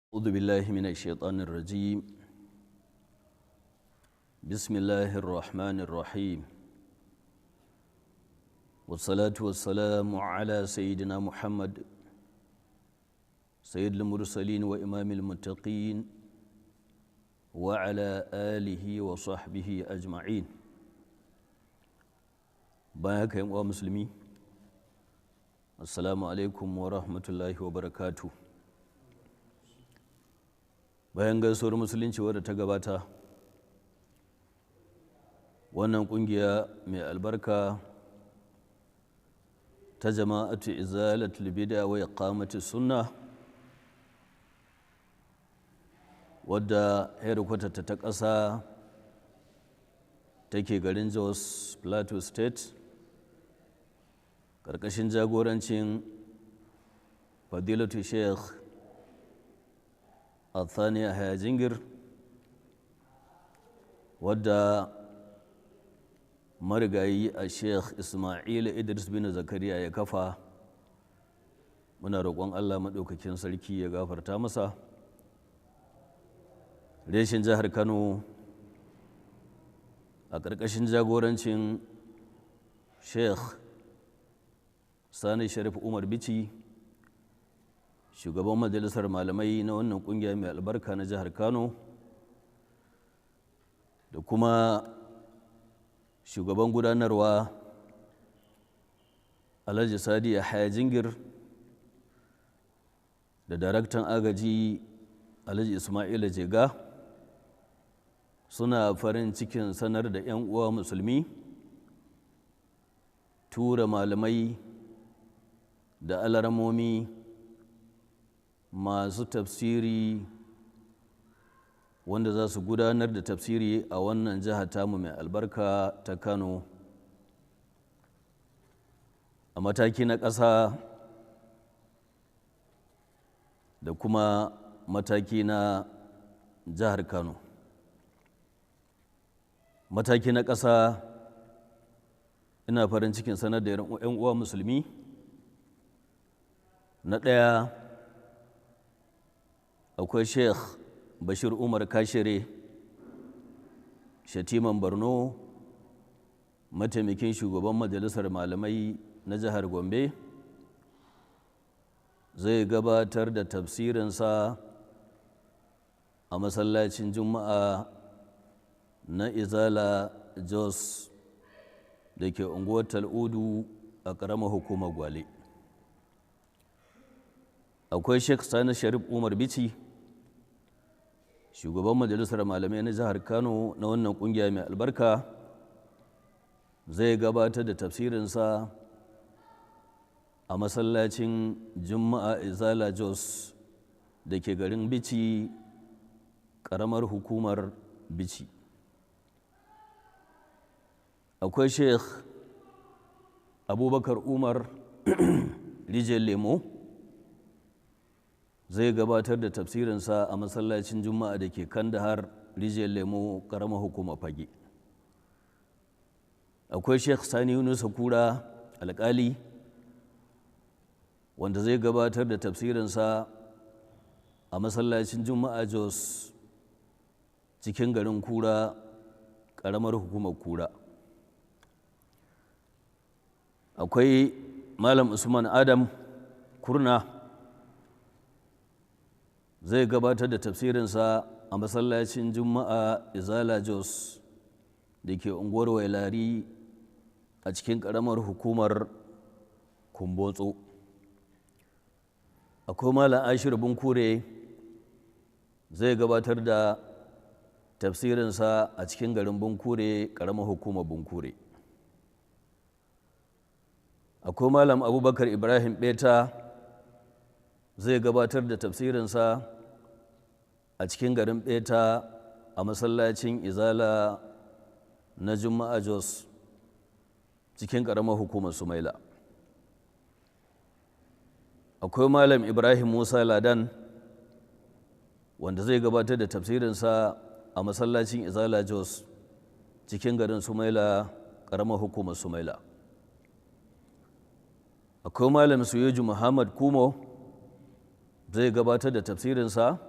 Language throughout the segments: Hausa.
أعوذ بالله من الشيطان الرجيم. بسم الله الرحمن الرحيم، والصلاة والسلام على سيدنا محمد سيد المرسلين وإمام المتقين وعلى آله وصحبه أجمعين. بارك يا مسلمين، السلام عليكم ورحمة الله وبركاته. Bayan gaisuwar musulunci wadda ta gabata, wannan kungiya mai albarka ta jama'atu izalatul bid'a wa iqamati sunna, wadda headquarter ta ƙasa take garin Jos Plateau State, ƙarƙashin jagorancin Fadilatu Sheikh Athaniya Haya Jingir, wadda marigayi a Sheikh Ismail Idris bin Zakariya ya kafa. Muna roƙon Allah maɗaukakin sarki ya gafarta masa. Reshin jihar Kano a ƙarƙashin jagorancin Sheikh Sani Sharif Umar Bichi, shugaban majalisar malamai na wannan kungiya mai albarka na jihar Kano, da kuma shugaban gudanarwa Alhaji Sadi Yahaya Jingir, da daraktan agaji Alhaji Ismaila Jega, suna farin cikin sanar da 'yan uwa musulmi tura malamai da alaramomi masu tafsiri wanda za su gudanar da tafsiri a wannan jiha tamu mai albarka ta Kano a mataki na ƙasa da kuma mataki na jihar Kano. Mataki na ƙasa, ina farin cikin sanar da 'yan uwa musulmi, na ɗaya akwai Sheikh Bashir Umar Kashire, Shatiman Borno, mataimakin shugaban majalisar malamai na jihar Gombe, zai gabatar da tafsirinsa a masallacin Juma'a na Izala Jos da ke unguwar Tal'udu a ƙaramar hukumar Gwale. Akwai Sheikh Sani Sharif Umar Bichi, shugaban majalisar malamai na jihar Kano na wannan kungiya mai albarka, zai gabatar da tafsirinsa a masallacin Juma'a Izala Jos da ke garin Bichi, ƙaramar hukumar Bichi. Akwai Sheikh Abubakar Umar Rijiyar Lemo, zai gabatar da tafsirinsa a masallacin Juma'a da ke Kandahar Rijiyar Lemo, ƙaramar hukumar Fage. Akwai Sheikh Sani Yunusa Kura alƙali, wanda zai gabatar da tafsirinsa a masallacin Juma'a Jos cikin garin Kura, ƙaramar hukumar Kura. Akwai Malam Usman Adam Kurna, zai gabatar da tafsirinsa a masallacin Juma'a Izala Jos da ke unguwar Wailari a cikin ƙaramar hukumar Kumbotso. Akwai Malam Ashir Bunkure, zai gabatar da tafsirinsa a cikin garin Bunkure, ƙaramar hukumar Bunkure. Akwai Malam Abubakar Ibrahim Beta, zai gabatar da tafsirinsa a cikin garin Beta a masallacin Izala na Juma'a Jos cikin ƙaramar hukumar Sumaila. Akwai Malam Ibrahim Musa Ladan, wanda zai gabatar da tafsirinsa a masallacin Izala Jos cikin garin Sumaila, ƙaramar hukumar Sumaila. Akwai Malam Suyeju Muhammad Kumo, zai gabatar da tafsirinsa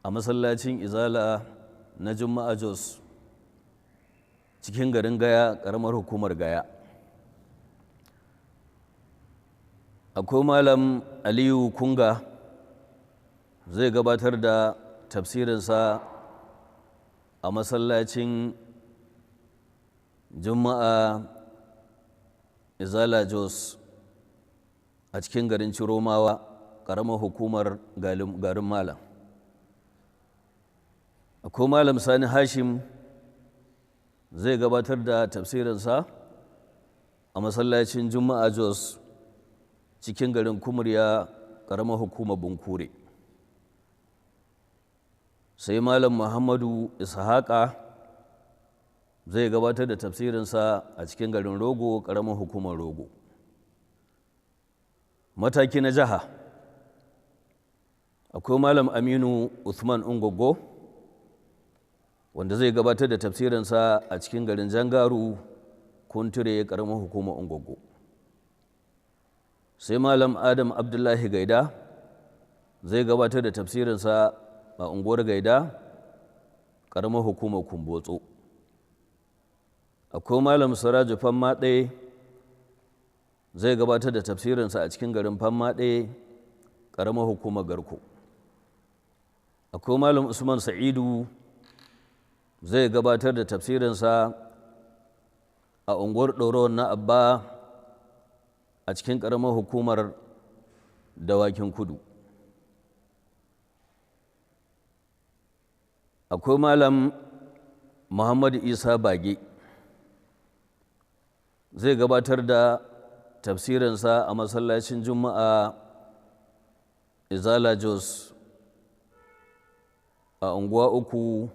a masallacin izala na juma'a jos cikin garin gaya ƙaramar hukumar gaya. Akwai malam aliyu kunga zai gabatar da tafsirinsa a masallacin juma'a izala jos a cikin garin ciromawa ƙaramar hukumar garin malam. Akwai malam sani hashim zai gabatar da tafsirinsa a masallacin juma'a jos cikin garin kumurya ƙaramar hukumar bunkure. Sai malam muhammadu ishaqa zai gabatar da tafsirinsa a cikin garin rogo ƙaramar hukumar rogo. Mataki na jiha, akwai malam aminu uthman ungogo wanda zai gabatar da tafsirinsa a cikin garin jangaru kunture ƙaramar hukumar ungogo. Sai malam adam abdullahi gaida zai gabatar da tafsirinsa a unguwar gaida ƙaramar hukumar kumbotso. Akwai malam siraju fammaɗe zai gabatar da tafsirinsa a cikin garin fammaɗe ƙaramar hukumar garko. Akwai malam usman sa'idu zai gabatar da tafsirinsa a unguwar ɗorawar na abba a cikin ƙaramar hukumar dawakin kudu. Akwai malam muhammadu isa bage zai gabatar da tafsirinsa a masallacin juma'a izala jos a unguwa uku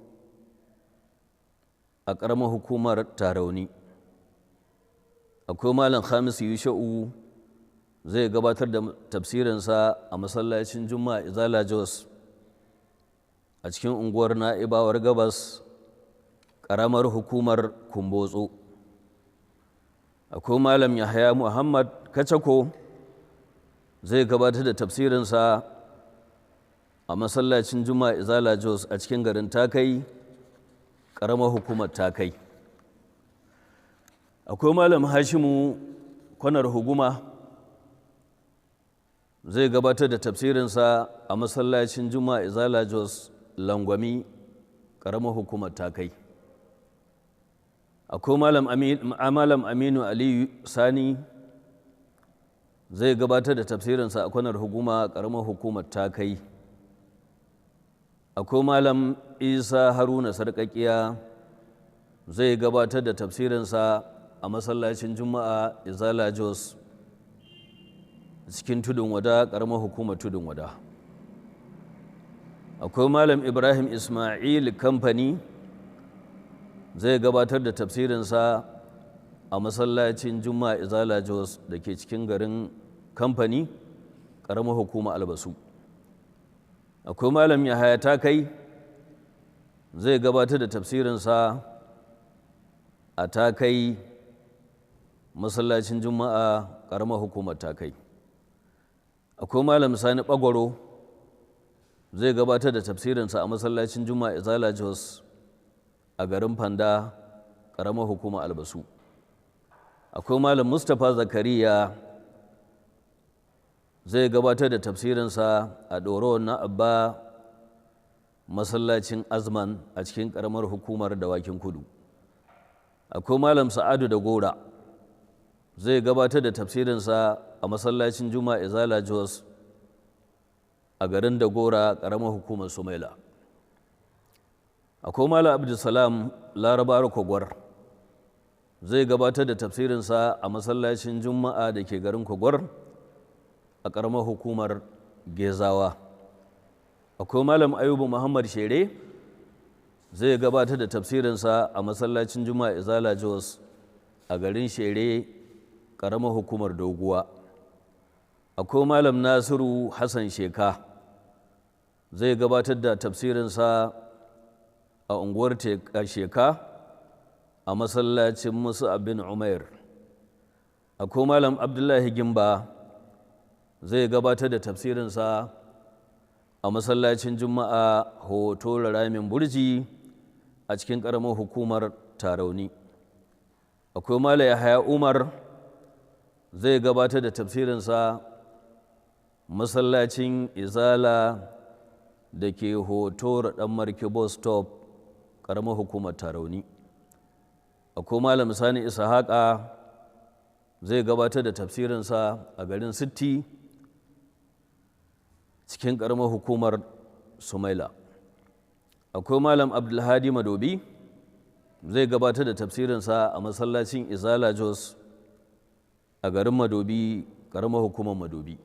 a ƙaramar hukumar tarauni. Akwai malam hamisu yusha'u zai gabatar da tafsirinsa a masallacin juma'a izala jos a cikin unguwar na'ibawar gabas ƙaramar hukumar kumbotso. Akwai malam yahaya muhammad kacako zai gabatar da tafsirinsa a masallacin juma'a izala jos a cikin garin takai ƙaramar hukumar takai. Akwai malam hashimu kwanar huguma zai gabatar da tafsirinsa a masallacin juma'a izala jos langwami ƙaramar hukumar takai. Akwai malam aminu aliyu sani zai gabatar da tafsirinsa a kwanar huguma ƙaramar hukumar takai. Akwai malam isa haruna sarƙaƙiya zai gabatar da tafsirinsa a masallacin juma'a izala jos cikin tudun wada ƙaramar hukumar tudun wada. Akwai malam ibrahim ismail kamfani zai gabatar da tafsirinsa a masallacin juma'a izala jos da ke cikin garin kamfani ƙaramar hukumar albasu. Akwai malam yahaya takai zai gabatar da tafsirinsa a takai masallacin juma'a ƙaramar hukumar takai. Akwai malam sani bagwaro zai gabatar da tafsirinsa a masallacin juma'a izala jos a garin fanda ƙaramar hukumar albasu. Akwai malam mustapha zakariya zai gabatar da tafsirinsa a ɗorawar na abba masallacin azman a cikin ƙaramar hukumar dawakin kudu. Akwai malam sa'adu da gora zai gabatar da tafsirinsa a masallacin juma'a izala jos a garin da gora ƙaramar hukumar sumaila. Akwai malam abdulsalam larabar kogwar zai gabatar da tafsirinsa a masallacin juma'a da ke garin kogwar a ƙaramar hukumar gezawa. Akwai malam ayubu muhammad shere zai gabatar da tafsirinsa a masallacin juma'a izala jos a garin shere ƙaramar hukumar doguwa. Akwai malam nasiru hassan sheka zai gabatar da tafsirinsa a unguwar sheka a masallacin musu bin umair. Akwai malam abdullahi gimba zai gabatar da tafsirinsa a masallacin juma'a hoto ramin burji a cikin ƙaramar hukumar Tarauni. Akwai Malam Yahaya Umar zai gabatar da tafsirinsa masallacin Izala da ke hoto ɗan marki bus stop ƙaramar hukumar Tarauni. Akwai Malam Sani Ishaqa zai gabatar da tafsirinsa a garin Sitti cikin ƙaramar hukumar Sumaila. Akwai Malam Abdulhadi Madobi zai gabatar da tafsirinsa a masallacin Izala Jos a garin Madobi, ƙaramar hukumar Madobi.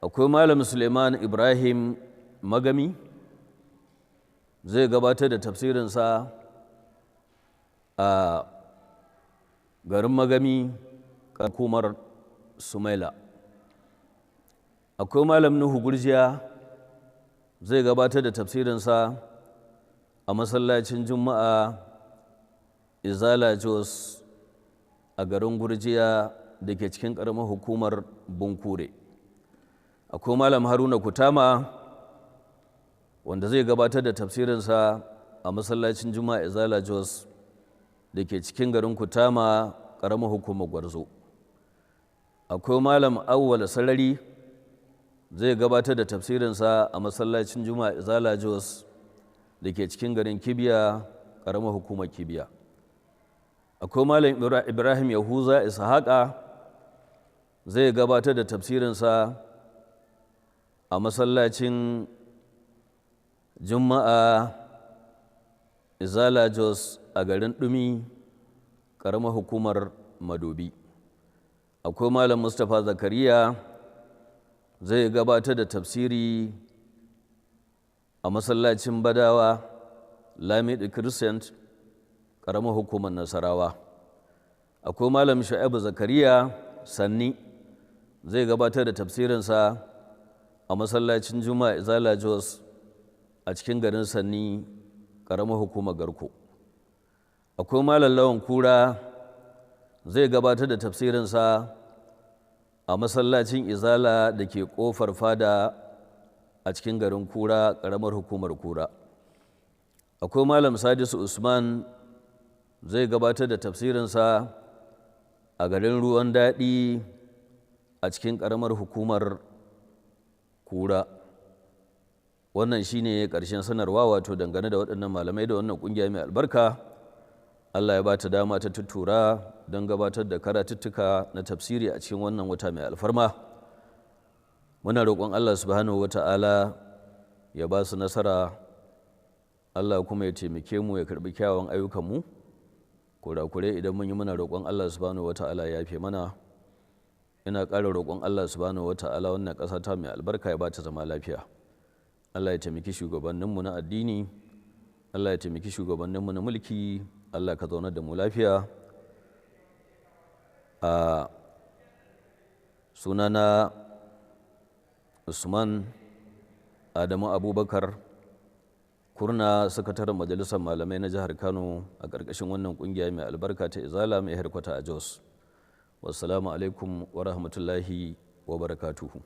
Akwai Malam Suleiman Ibrahim Magami zai gabatar da tafsirinsa a garin Magami, hukumar Sumaila. Akwai Malam Nuhu Gurjiya zai gabatar da tafsirinsa a masallacin Juma'a Izala Jos a garin Gurjiya da ke cikin ƙaramar hukumar Bunkure. Akwai Malam Haruna Kutama wanda zai gabatar da tafsirinsa a masallacin Juma'a Izala Jos da ke cikin garin Kutama, ƙaramar hukumar Gwarzo. Akwai Malam Awwal Sarari zai gabatar da tafsirinsa a masallacin Juma'a Izala Jos da ke cikin garin Kibiya, ƙaramar hukumar Kibiya. Akwai Malam Ibrahim Yahuza Ishaqa zai gabatar da tafsirinsa a masallacin Juma'a Izala Jos a garin Ɗumi, ƙaramar hukumar Madobi. Akwai Malam Mustapha Zakariya zai gabatar da tafsiri a masallacin Badawa Lamidi Crescent, ƙaramar hukumar Nasarawa. Akwai Malam Shu'aibu Zakariya Sanni zai gabatar da tafsirinsa a masallacin Juma'a Izala Jos a cikin garin Sanni, ƙaramar hukumar Garko. Akwai Malam Lawan Kura zai gabatar da tafsirinsa a masallacin Izala da ke ƙofar fada a cikin garin Kura, ƙaramar hukumar Kura. Akwai Malam Sadisu Usman zai gabatar da tafsirinsa a garin Ruwan Daɗi a cikin ƙaramar hukumar Kura. Wannan shine ƙarshen sanarwa wato dangane da waɗannan malamai da wannan ƙungiya mai albarka. Allah ya ba ta dama ta tuttura don gabatar da karatuttuka na tafsiri a cikin wannan wata mai alfarma. Muna roƙon Allah subhanahu wata'ala ya ba su nasara, Allah kuma ya taimake mu ya karɓi kyawawan ayyukanmu. Kurakure idan mun yi muna roƙon Allah subhanahu wata'ala ya yafe mana. Ina ƙara roƙon Allah subhanahu wata'ala wannan ƙasa ta mai albarka ya ba ta zama lafiya. Allah ya taimaki shugabanninmu na addini, Allah ya taimaki shugabanninmu na mulki, Allah ka zaunar da mu lafiya. A sunana Usman Adamu Abubakar Kurna, sakataren majalisar malamai na jihar Kano a ƙarƙashin wannan ƙungiya mai albarka ta Izala mai harkwata a Jos. Wassalamu alaikum wa rahmatullahi wa barakatuhu.